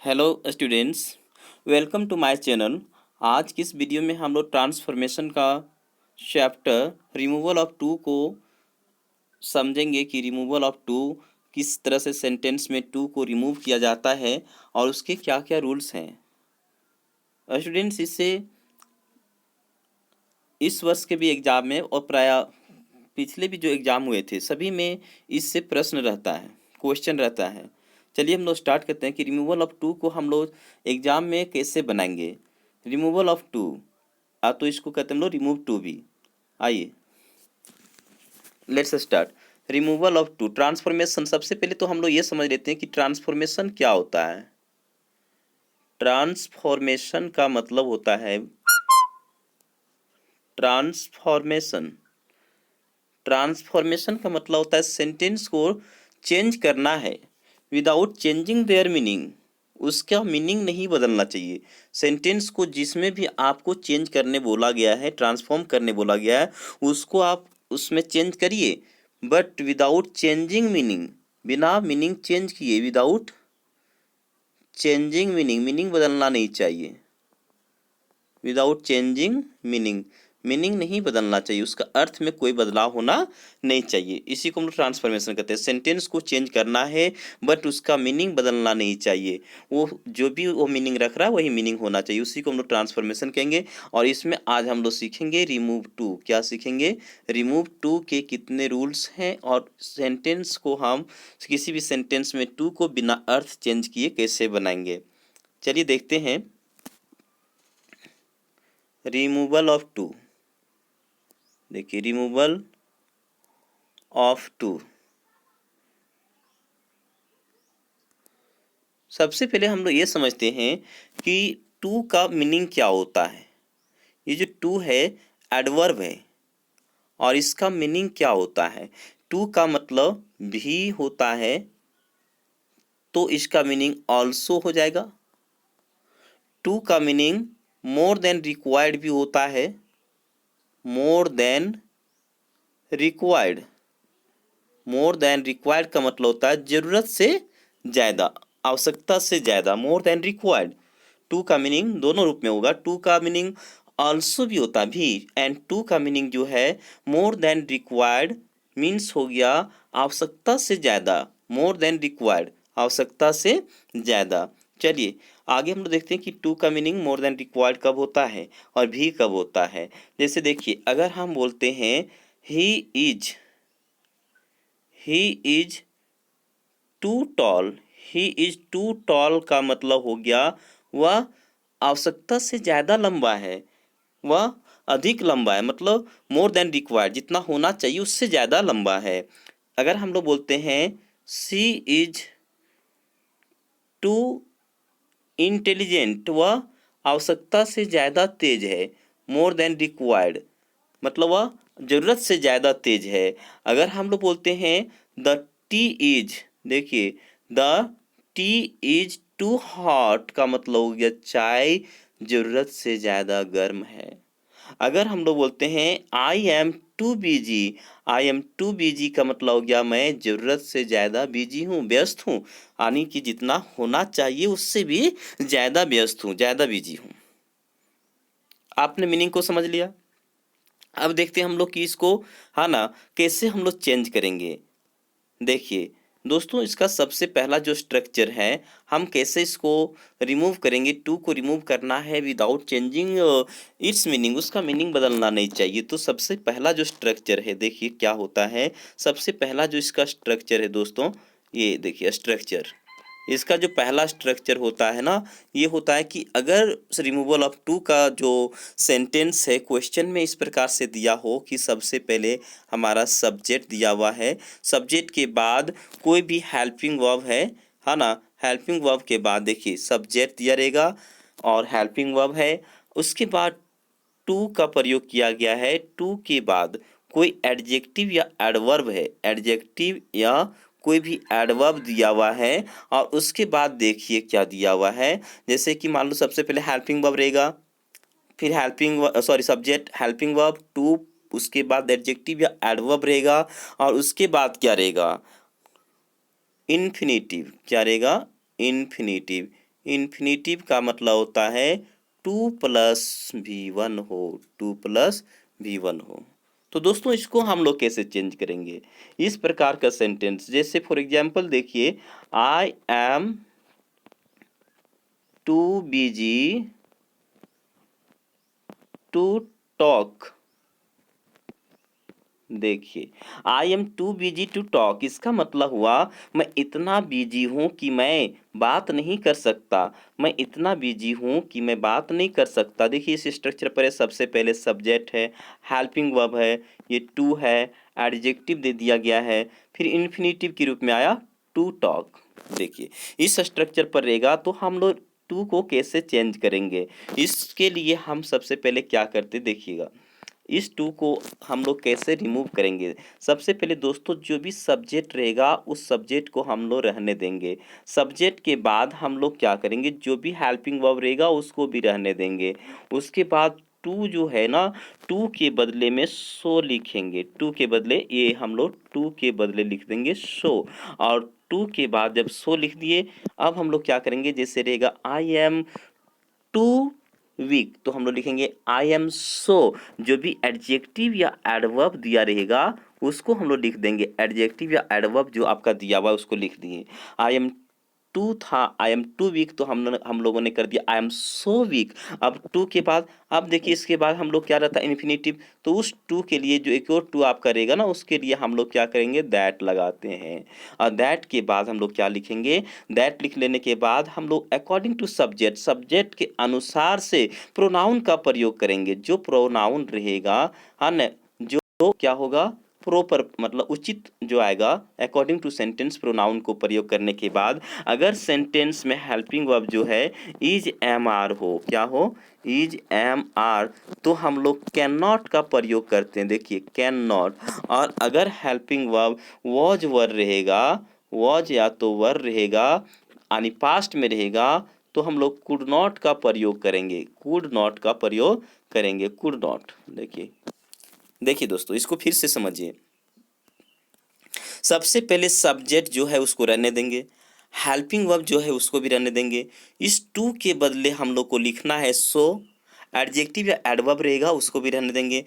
Hello students, welcome to my channel. आज की इस वीडियो में हम लोग ट्रांसफॉर्मेशन का चैप्टर रिमूवल ऑफ टू को समझेंगे कि रिमूवल ऑफ टू किस तरह से सेंटेंस में टू को रिमूव किया जाता है और उसके क्या क्या रूल्स हैं। स्टूडेंट्स, इससे इस वर्ष के भी एग्ज़ाम में और प्राय पिछले भी जो एग्ज़ाम हुए थे सभी में इससे प्रश्न रहता है, क्वेश्चन रहता है। चलिए हम लोग स्टार्ट करते हैं कि रिमूवल ऑफ टू को हम लोग एग्ज़ाम में कैसे बनाएंगे। रिमूवल ऑफ टू तो इसको कहते हैं हम लोग रिमूव टू भी। आइए let's start. Removal of too transformation. सबसे पहले तो हम लोग ये समझ लेते हैं कि ट्रांसफॉर्मेशन क्या होता है। ट्रांसफॉर्मेशन का मतलब होता है ट्रांसफॉर्मेशन ट्रांसफॉर्मेशन का मतलब होता है सेंटेंस को चेंज करना है विदाउट चेंजिंग देयर मीनिंग। उसका मीनिंग नहीं बदलना चाहिए। सेंटेंस को जिसमें भी आपको चेंज करने बोला गया है, ट्रांसफॉर्म करने बोला गया है, उसको आप उसमें चेंज करिए, बट विदाउट चेंजिंग मीनिंग। बिना मीनिंग चेंज किए, विदाउट चेंजिंग मीनिंग। मीनिंग बदलना नहीं चाहिए। विदाउट चेंजिंग मीनिंग, मीनिंग नहीं बदलना चाहिए, उसका अर्थ में कोई बदलाव होना नहीं चाहिए। इसी को हम लोग ट्रांसफॉर्मेशन कहते हैं। सेंटेंस को चेंज करना है बट उसका मीनिंग बदलना नहीं चाहिए। वो जो भी वो मीनिंग रख रहा है वही मीनिंग होना चाहिए, उसी को हम लोग ट्रांसफॉर्मेशन कहेंगे। और इसमें आज हम लोग सीखेंगे रिमूव टू। क्या सीखेंगे? रिमूव टू के कितने रूल्स हैं और सेंटेंस को हम किसी भी सेंटेंस में टू को बिना अर्थ चेंज किए कैसे बनाएंगे। चलिए देखते हैं। रिमूवल ऑफ टू, देखिए रिमूवल ऑफ टू। सबसे पहले हम लोग ये समझते हैं कि टू का मीनिंग क्या होता है। ये जो टू है एडवर्ब है और इसका मीनिंग क्या होता है। टू का मतलब भी होता है तो इसका मीनिंग ऑल्सो हो जाएगा। टू का मीनिंग मोर देन रिक्वायर्ड भी होता है। More than required, more than required का मतलब होता है जरूरत से ज़्यादा, आवश्यकता से ज़्यादा। मोर देन रिक्वायर्ड टू का मीनिंग दोनों रूप में होगा। टू का मीनिंग ऑल्सो भी होता भी, एंड टू का मीनिंग जो है मोर देन रिक्वायर्ड मीन्स हो गया आवश्यकता से ज़्यादा। मोर देन रिक्वायर्ड, आवश्यकता से ज़्यादा। चलिए आगे हम लोग देखते हैं कि टू का मीनिंग मोर देन रिक्वायर्ड कब होता है और भी कब होता है। जैसे देखिए, अगर हम बोलते हैं he is too tall, he is too tall का मतलब हो गया वह आवश्यकता से ज़्यादा लंबा है, वह अधिक लंबा है, मतलब मोर देन रिक्वायर्ड, जितना होना चाहिए उससे ज़्यादा लंबा है। अगर हम लोग बोलते हैं सी इज टू इंटेलिजेंट, वह आवश्यकता से ज़्यादा तेज है, मोर देन रिक्वायर्ड, मतलब वह ज़रूरत से ज़्यादा तेज है। अगर हम लोग बोलते हैं द टी इज, देखिए the tea is too hot का मतलब हो गया चाय ज़रूरत से ज़्यादा गर्म है। अगर हम लोग बोलते हैं आई am too busy, I am too busy का मतलब हो गया मैं ज़रूरत से ज़्यादा बिजी हूँ, व्यस्त हूँ, यानी कि जितना होना चाहिए उससे भी ज़्यादा व्यस्त हूँ, ज़्यादा बिजी हूँ। आपने मीनिंग को समझ लिया। अब देखते हैं हम लोग कि इसको, हाँ ना, कैसे हम लोग चेंज करेंगे। देखिए दोस्तों, इसका सबसे पहला जो स्ट्रक्चर है, हम कैसे इसको रिमूव करेंगे। टू को रिमूव करना है विदाउट चेंजिंग इट्स मीनिंग, उसका मीनिंग बदलना नहीं चाहिए। तो सबसे पहला जो स्ट्रक्चर है, देखिए क्या होता है। सबसे पहला जो इसका स्ट्रक्चर है दोस्तों, ये देखिए स्ट्रक्चर। इसका जो पहला स्ट्रक्चर होता है ना, ये होता है कि अगर रिमूवल ऑफ टू का जो सेंटेंस है क्वेश्चन में इस प्रकार से दिया हो कि सबसे पहले हमारा सब्जेक्ट दिया हुआ है, सब्जेक्ट के बाद कोई भी हेल्पिंग वर्ब है ना, हेल्पिंग वर्ब के बाद देखिए सब्जेक्ट दिया रहेगा और हेल्पिंग वर्ब है, उसके बाद टू का प्रयोग किया गया है। टू के बाद कोई एडजेक्टिव या एडवर्ब है, एडजेक्टिव या कोई भी एडवर्ब दिया हुआ है, और उसके बाद देखिए क्या दिया हुआ है। जैसे कि मान लो सबसे पहले हेल्पिंग वर्ब रहेगा, फिर सब्जेक्ट हेल्पिंग वर्ब टू, उसके बाद एडजेक्टिव या एडवर्ब रहेगा, और उसके बाद क्या रहेगा, इन्फिनिटिव। क्या रहेगा? इन्फिनिटिव। इन्फिनेटिव का मतलब होता है 2+v1 हो, 2+v1 हो। तो दोस्तों इसको हम लोग कैसे चेंज करेंगे? इस प्रकार का सेंटेंस, जैसे फॉर एग्जाम्पल देखिए, I am too busy to talk. देखिए, I am too busy to talk, इसका मतलब हुआ मैं इतना बिजी हूं कि मैं बात नहीं कर सकता। मैं इतना बिजी हूं कि मैं बात नहीं कर सकता। देखिए इस स्ट्रक्चर पर है, सबसे पहले सब्जेक्ट है, हेल्पिंग वर्ब है, ये टू है, एडजेक्टिव दे दिया गया है, फिर इन्फिनेटिव के रूप में आया टू टॉक। देखिए इस स्ट्रक्चर पर रहेगा तो हम लोग टू को कैसे चेंज करेंगे? इसके लिए हम सबसे पहले क्या करते देखिएगा, इस टू को हम लोग कैसे रिमूव करेंगे? सबसे पहले दोस्तों जो भी सब्जेक्ट रहेगा उस सब्जेक्ट को हम लोग रहने देंगे। सब्जेक्ट के बाद हम लोग क्या करेंगे, जो भी हेल्पिंग वर्ब रहेगा उसको भी रहने देंगे। उसके बाद टू जो है ना, टू के बदले में सो लिखेंगे। टू के बदले ये हम लोग टू के बदले लिख देंगे सो। और टू के बाद जब सो लिख दिए, अब हम लोग क्या करेंगे, जैसे रहेगा आई एम टू वीक, तो हम लोग लिखेंगे आई एम सो। जो भी एडजेक्टिव या एडवर्ब दिया रहेगा उसको हम लोग लिख देंगे। एडजेक्टिव या एडवर्ब जो आपका दिया हुआ है उसको लिख दिए। आई एम टू था, आई एम टू वीक, तो हम लोगों ने कर दिया आई एम सो वीक। अब टू के बाद, अब देखिए इसके बाद हम लोग क्या रहता है, इन्फिनेटिव। तो उस टू के लिए जो एक और टू आप करेगा ना, उसके लिए हम लोग क्या करेंगे, दैट लगाते हैं। और दैट के बाद हम लोग क्या लिखेंगे, दैट लिख लेने के बाद हम लोग अकॉर्डिंग टू सब्जेक्ट, सब्जेक्ट के अनुसार से प्रोनाउन का प्रयोग करेंगे। जो प्रोनाउन रहेगा, हाँ न, जो क्या होगा, प्रॉपर मतलब उचित जो आएगा, अकॉर्डिंग टू सेंटेंस प्रोनाउन को प्रयोग करने के बाद, अगर सेंटेंस में हेल्पिंग वर्ब जो है इज एम आर हो, क्या हो, इज एम आर, तो हम लोग कैन नॉट का प्रयोग करते हैं। देखिए कैन नॉट। और अगर हेल्पिंग वर्ब वॉज वर रहेगा, वॉज या तो वर रहेगा यानी पास्ट में रहेगा, तो हम लोग कुड नॉट का प्रयोग करेंगे। कुड नॉट का प्रयोग करेंगे, कुड नॉट। देखिए देखिए दोस्तों इसको फिर से समझिए। सबसे पहले सब्जेक्ट जो है उसको रहने देंगे, हेल्पिंग वर्ब जो है उसको भी रहने देंगे। इस टू के बदले हम लोग को लिखना है सो। एडजेक्टिव या एडवर्ब रहेगा उसको भी रहने देंगे।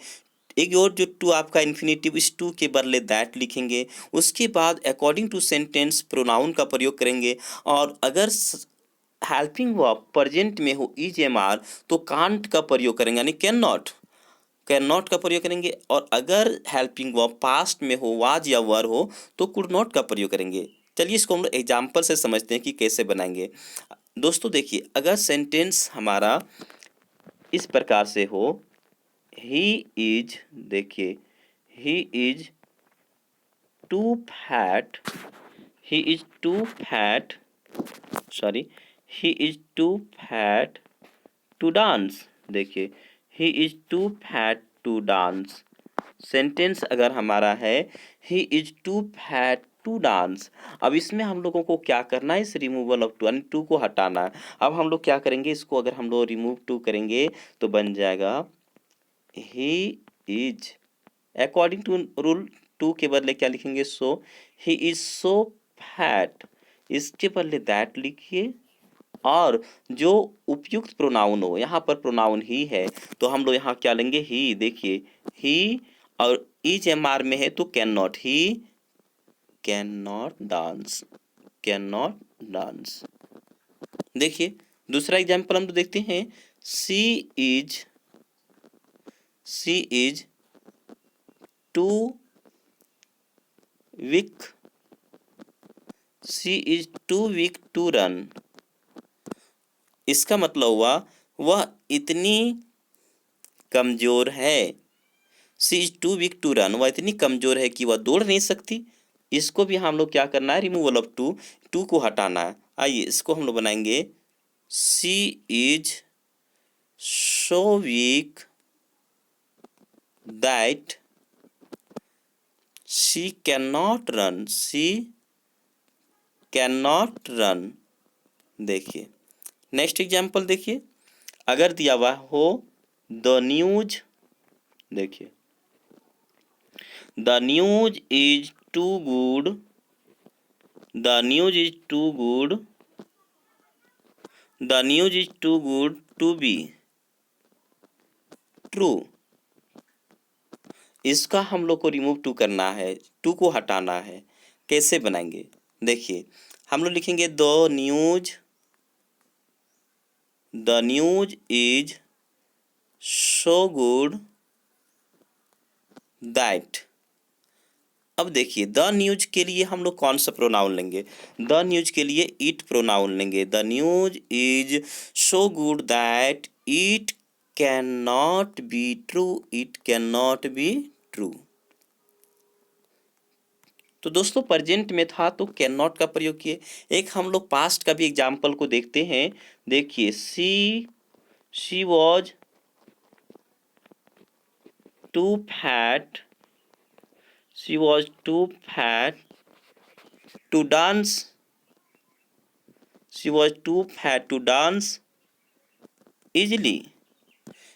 एक और जो टू आपका इन्फिनेटिव, इस टू के बदले दैट लिखेंगे। उसके बाद अकॉर्डिंग टू सेंटेंस प्रोनाउन का प्रयोग करेंगे। और अगर हेल्पिंग वर्ब प्रेजेंट में हो इज एम आर, तो कांट का प्रयोग करेंगे यानी कैन नॉट, कैन नॉट का प्रयोग करेंगे। और अगर हेल्पिंग वर्ब पास्ट में हो, वाज या वर हो, तो कुड नॉट का प्रयोग करेंगे। चलिए इसको हम लोग एग्जाम्पल से समझते हैं कि कैसे बनाएंगे। दोस्तों देखिए, अगर सेंटेंस हमारा इस प्रकार से हो, ही इज, देखिए he is too fat, he is too fat, sorry, he is too fat to dance. देखिए he is too fat to dance. Sentence अगर हमारा है he is too fat to dance. अब इसमें हम लोगों को क्या करना है, इस रिमूवल ऑफ टू यानी टू को हटाना है। अब हम लोग क्या करेंगे, इसको अगर हम लोग रिमूव टू करेंगे तो बन जाएगा he is, according to rule two के बदले क्या लिखेंगे, सो। ही इज सो फैट, इसके बदले दैट लिखिए। और जो उपयुक्त प्रोनाउन हो, यहाँ पर प्रोनाउन ही है तो हम लोग यहाँ क्या लेंगे, ही। देखिए ही, और इज एम आर में है तो can not, he can not dance, can not dance. देखिए दूसरा एग्जाम्पल हम तो देखते हैं, she is, she is too weak, she is too weak to run. इसका मतलब हुआ वह इतनी कमजोर है, she is too weak to run, वह इतनी कमजोर है कि वह दौड़ नहीं सकती। इसको भी हम लोग क्या करना है, रिमूवल ऑफ टू, टू को हटाना है। आइए इसको हम लोग बनाएंगे, she is so weak that she can not run, she can not run. देखिए नेक्स्ट एग्जाम्पल देखिए, अगर दिया हुआ हो द न्यूज, देखिए the news is too good, the news is too good the news is too good to be true. इसका हम लोग को रिमूव टू करना है, टू को हटाना है। कैसे बनाएंगे? देखिए, हम लोग लिखेंगे the news is so good that. अब देखिए, द न्यूज के लिए हम लोग कौन सा प्रोनाउन लेंगे? द न्यूज के लिए इट प्रोनाउन लेंगे। The news is so good that it can not be true, it can not be true. तो दोस्तों, प्रेजेंट में था तो कैन नॉट का प्रयोग किए। एक हम लोग पास्ट का भी एग्जाम्पल को देखते हैं। देखिए, she was too fat, she was too fat to dance, she was too fat to dance easily.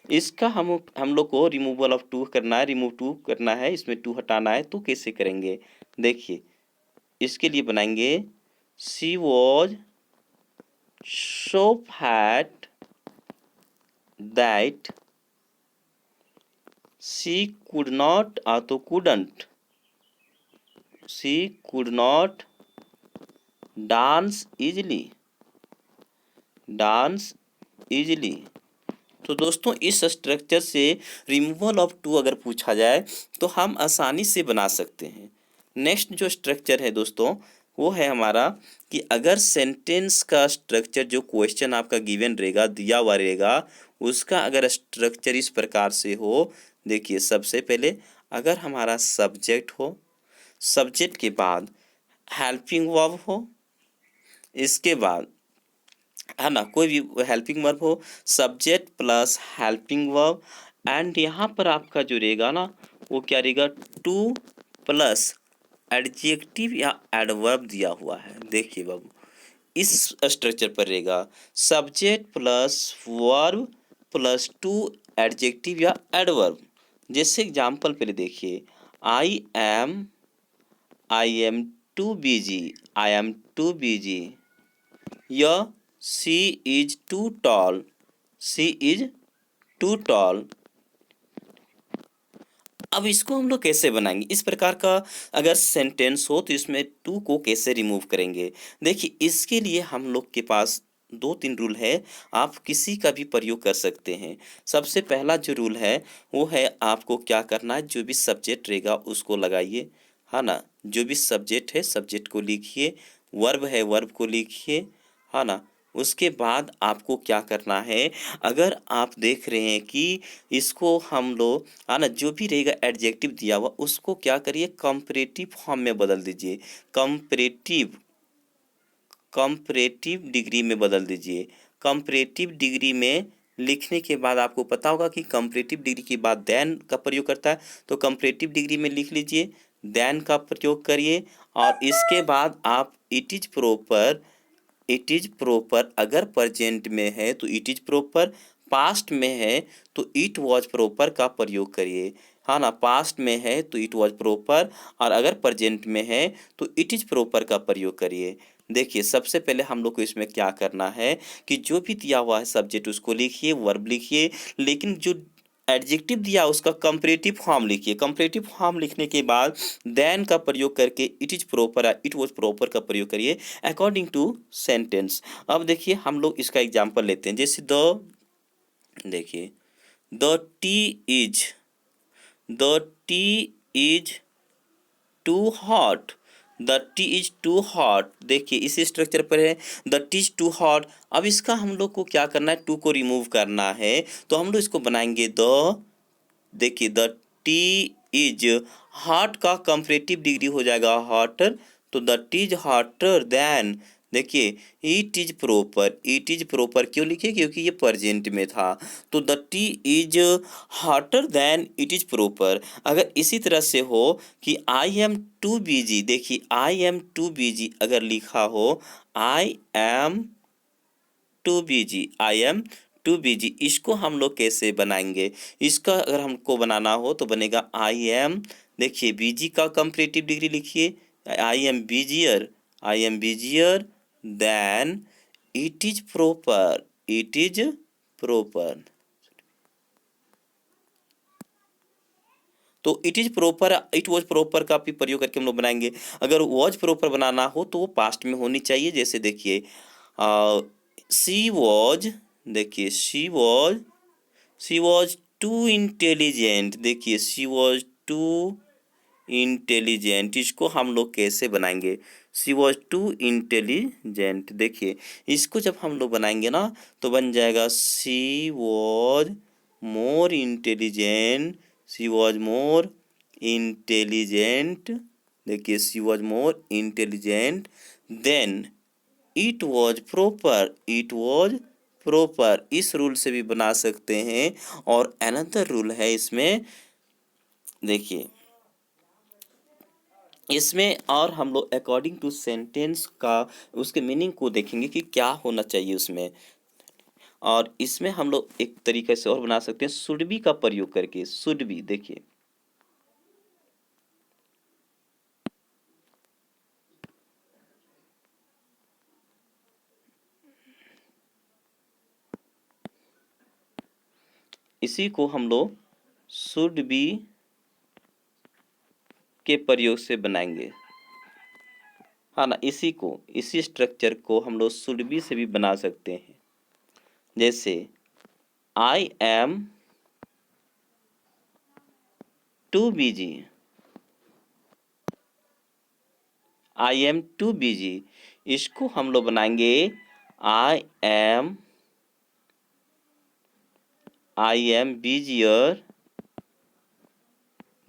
इसका हम लोग को रिमूवल ऑफ टू करना है, रिमूव टू करना है, इसमें टू हटाना है। तो कैसे करेंगे? देखिए, इसके लिए बनाएंगे she was so fat that she could not, तो couldn't, she could not dance easily, dance easily. तो दोस्तों, इस स्ट्रक्चर से रिमूवल ऑफ टू अगर पूछा जाए तो हम आसानी से बना सकते हैं। नेक्स्ट जो स्ट्रक्चर है दोस्तों, वो है हमारा कि अगर सेंटेंस का स्ट्रक्चर जो क्वेश्चन आपका गिवन रहेगा, दिया हुआ रहेगा, उसका अगर स्ट्रक्चर इस प्रकार से हो। देखिए, सबसे पहले अगर हमारा सब्जेक्ट हो, सब्जेक्ट के बाद हेल्पिंग वर्ब हो, इसके बाद है ना कोई भी हेल्पिंग वर्ब हो, subject plus helping verb, and यहाँ पर आपका जो रहेगा ना, वो क्या रहेगा? टू प्लस एडजेक्टिव या एडवर्ब दिया हुआ है। देखिए बाबू, इस स्ट्रक्चर पर रहेगा subject plus verb plus too adjective या एडवर्ब। जैसे एग्जाम्पल पहले देखिए, I am too busy, I am too busy, या she is too tall, she is too tall. अब इसको हम लोग कैसे बनाएंगे? इस प्रकार का अगर सेंटेंस हो तो इसमें टू को कैसे रिमूव करेंगे? देखिए, इसके लिए हम लोग के पास दो तीन रूल है, आप किसी का भी प्रयोग कर सकते हैं। सबसे पहला जो रूल है वो है, आपको क्या करना है, जो भी सब्जेक्ट रहेगा उसको लगाइए, है ना। जो भी सब्जेक्ट है सब्जेक्ट को लिखिए, वर्ब है वर्ब को लिखिए, है ना। उसके बाद आपको क्या करना है, अगर आप देख रहे हैं कि इसको हम लोग, है ना, जो भी रहेगा एडजेक्टिव दिया हुआ उसको क्या करिए, कंपैरेटिव फॉर्म में बदल दीजिए। कंपैरेटिव, कंपैरेटिव डिग्री में बदल दीजिए। कंपैरेटिव डिग्री में लिखने के बाद आपको पता होगा कि कंपैरेटिव डिग्री के बाद देन का प्रयोग करता है, तो कंपैरेटिव डिग्री में लिख लीजिए, देन का प्रयोग करिए। और इसके बाद आप it is proper, it is proper अगर प्रेजेंट में है तो इट इज प्रॉपर, पास्ट में है तो इट वॉज प्रॉपर का प्रयोग करिए, हाँ ना। पास्ट में है तो इट वॉज प्रॉपर, और अगर प्रेजेंट में है तो इट इज प्रॉपर का प्रयोग करिए। देखिए, सबसे पहले हम लोग को इसमें क्या करना है कि जो भी दिया हुआ है सब्जेक्ट उसको लिखिए, वर्ब लिखिए, लेकिन जो एडजेक्टिव दिया उसका कंपैरेटिव फॉर्म लिखिए। कंपैरेटिव फॉर्म लिखने के बाद देन का प्रयोग करके इट इज प्रॉपर या इट वाज प्रॉपर का प्रयोग करिए अकॉर्डिंग टू सेंटेंस। अब देखिए, हम लोग इसका एग्जांपल लेते हैं। जैसे देखिए, the tea is, the tea is too hot, the tea is too hot. देखिए, इसी स्ट्रक्चर पर है, the tea is too hot. अब इसका हम लोग को क्या करना है, टू को रिमूव करना है, तो हम लोग इसको बनाएंगे देखिए, द टी इज हॉट का कंपैरेटिव डिग्री हो जाएगा हॉटर, तो the tea is hotter than. देखिए, it is proper, it is proper क्यों लिखे, क्योंकि ये प्रेजेंट में था, तो the tea is hotter than it is proper. अगर इसी तरह से हो कि आई एम टू बिजी, देखिए आई एम टू बिजी अगर लिखा हो, I am too busy, I am too busy, इसको हम लोग कैसे बनाएंगे? इसका अगर हमको बनाना हो तो बनेगा आई एम, देखिए बीजी का कंपैरेटिव डिग्री लिखिए, I am busier, I am busier than it is proper, it is proper. तो it is proper, it was proper का भी प्रयोग करके हम लोग बनाएंगे। अगर वॉज प्रॉपर बनाना हो तो वो पास्ट में होनी चाहिए। जैसे देखिए शी वॉज, देखिए शी वॉज टू इंटेलिजेंट, देखिए शी वॉज टू इंटेलिजेंट, इसको हम लोग कैसे बनाएंगे? She was to intelligent. देखिए इसको जब हम लोग बनाएंगे ना तो बन जाएगा she was more intelligent, she was more intelligent. देखिए she was more intelligent than it was proper, it was proper. इस रूल से भी बना सकते हैं। और अनदर रूल है इसमें, देखिए इसमें और हम लोग अकॉर्डिंग टू सेंटेंस का उसके मीनिंग को देखेंगे कि क्या होना चाहिए उसमें। और इसमें हम लोग एक तरीके से और बना सकते हैं शुड बी का प्रयोग करके। शुड बी, देखिए इसी को हम लोग शुड बी के प्रयोग से बनाएंगे। हाँ ना, इसी को, इसी स्ट्रक्चर को हम लोग शुड बी से भी बना सकते हैं। जैसे I am too busy, I am too busy, इसको हम लोग बनाएंगे I am, I am busier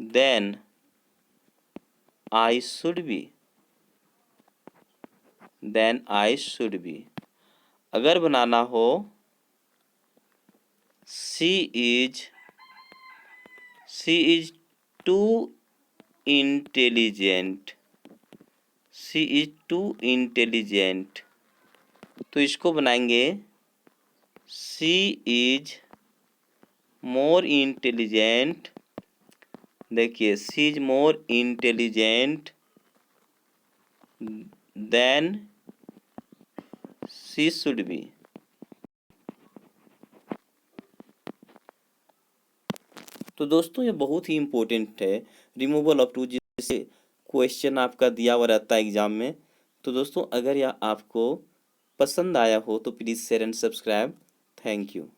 than I should be, than I should be. अगर बनाना हो she is, she is too intelligent, she is too intelligent, तो इसको बनाएंगे शी इज मोर इंटेलिजेंट। देखिए she is more intelligent than she should be. तो दोस्तों ये बहुत ही इम्पोर्टेंट है, रिमूवल ऑफ टू, जिससे क्वेश्चन आपका दिया हुआ रहता है एग्जाम में। तो दोस्तों अगर यह आपको पसंद आया हो तो please share and subscribe. Thank you.